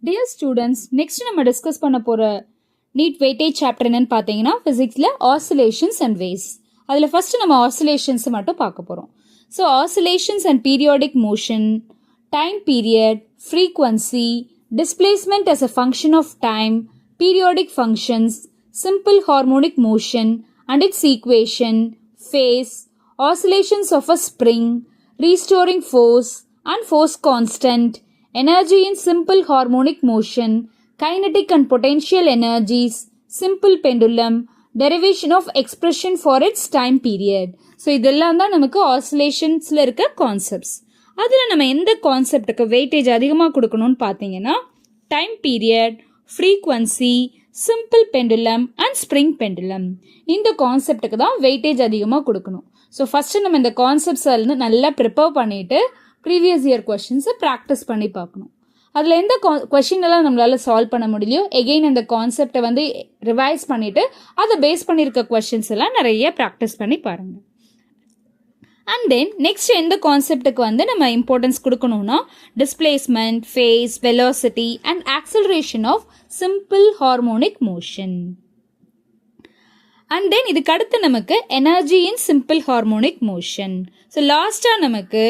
Dear students, next நம்ம discuss பண்ண போகிற நீட் வெயிட்டேஜ் சாப்டர் என்னன்னு பார்த்தீங்கன்னா ஃபிசிக்ஸில் ஆசிலேஷன்ஸ் அண்ட் வேவ்ஸ். அதில் ஃபஸ்ட்டு நம்ம ஆசிலேஷன்ஸை மட்டும் பார்க்க போகிறோம். So oscillations and periodic motion, time period, frequency, displacement as a function of time, periodic functions, simple harmonic motion and its equation, phase, oscillations of a spring, restoring force and force constant, energy in simple harmonic motion, kinetic and potential energies, simple pendulum, derivation of expression for its time period. So இதெல்லாம் தான் நமக்கு ஆசிலேஷன்ஸில் இருக்க concepts. அதில் நம்ம எந்த கான்செப்டுக்கு weightage அதிகமாக கொடுக்கணும்னு பார்த்தீங்கன்னா time period, frequency, simple pendulum and spring pendulum, இந்த கான்செப்டுக்கு தான் வெயிட்டேஜ் அதிகமாக கொடுக்கணும். ஸோ ஃபஸ்ட்டு நம்ம இந்த கான்செப்ட்ஸை வந்து நல்லா ப்ரிப்பேர் பண்ணிவிட்டு ப்ரீவியஸ் இயர் கொஷின்ஸை ப்ராக்டிஸ் பண்ணி பார்க்கணும். அதில் எந்த கொஷினெல்லாம் நம்மளால் சால்வ் பண்ண முடியலையோ எகெயின் அந்த கான்செப்டை வந்து ரிவைஸ் பண்ணிவிட்டு அதை பேஸ் பண்ணியிருக்க கொஷின்ஸ் எல்லாம் நிறைய ப்ராக்டிஸ் பண்ணி பாருங்கள். அண்ட் தென் நெக்ஸ்ட் எந்த கான்செப்டுக்கு வந்து நம்ம இம்பார்ட்டன்ஸ் கொடுக்கணும்னா displacement, phase, velocity and acceleration of simple harmonic motion. And then இதுக்கு அடுத்து நமக்கு energy in simple harmonic motion. So லாஸ்ட்டாக நமக்கு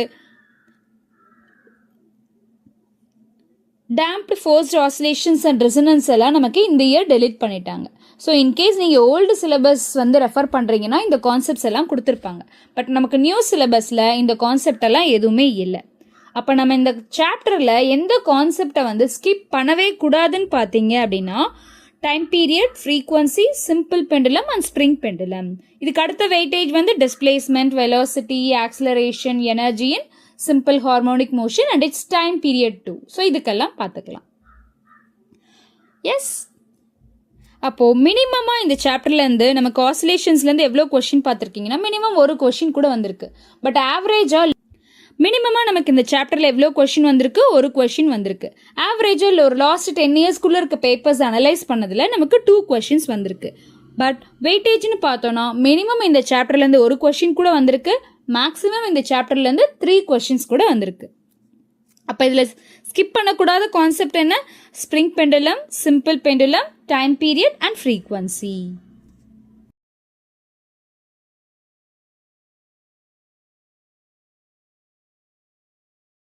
damped forced oscillations and resonance எல்லாம் நமக்கு இந்த இயர் டெலிட் பண்ணிட்டாங்க. ஸோ இன்கேஸ் நீங்கள் ஓல்டு சிலபஸ் வந்து ரெஃபர் பண்ணுறீங்கன்னா இந்த கான்செப்ட்ஸ் எல்லாம் கொடுத்துருப்பாங்க. பட் நமக்கு நியூ சிலபஸில் இந்த கான்செப்ட் எல்லாம் எதுவுமே இல்லை. அப்போ நம்ம இந்த சாப்டரில் எந்த கான்செப்டை வந்து ஸ்கிப் பண்ணவே கூடாதுன்னு பார்த்தீங்க அப்படின்னா time period, frequency, simple pendulum and spring pendulum. இதுக்கு அடுத்த வெயிட்டேஜ் வந்து displacement, velocity, acceleration, energy in simple harmonic motion and its time period too. So இதுக்கெல்லாம் பார்த்துக்கலாம். எஸ், அப்போது மினிமமாக இந்த சாப்டர்லேருந்து நமக்கு ஆசிலேஷன்ஸ்லேருந்து எவ்வளோ கொஷின் பார்த்துருக்கீங்கன்னா மினிமம் ஒரு கொஷின் கூட வந்திருக்கு. பட் ஆவரேஜாக மினிமமாக நமக்கு இந்த சாப்டரில் எவ்வளோ கொஷின் வந்திருக்கு, ஒரு கொஷின் வந்திருக்கு. ஆவரேஜாக ஒரு லாஸ்ட் 10 இயர்ஸ்க்குள்ளே இருக்க பேப்பர்ஸ் அனலைஸ் பண்ணதில் நமக்கு 2 கொஷின்ஸ் வந்திருக்கு. பட் வெயிட்டேஜ்னு பார்த்தோன்னா மினிமம் இந்த சாப்டர்லேருந்து ஒரு கொஷின் கூட வந்திருக்கு, மேக்ஸிமம் இந்த சாப்டர்லேருந்து 3 கொஷின்ஸ் கூட வந்திருக்கு. அப்போ இதில் ஸ்கிப் பண்ணக்கூடாத கான்செப்ட் என்ன? Spring pendulum, simple pendulum, time period and frequency.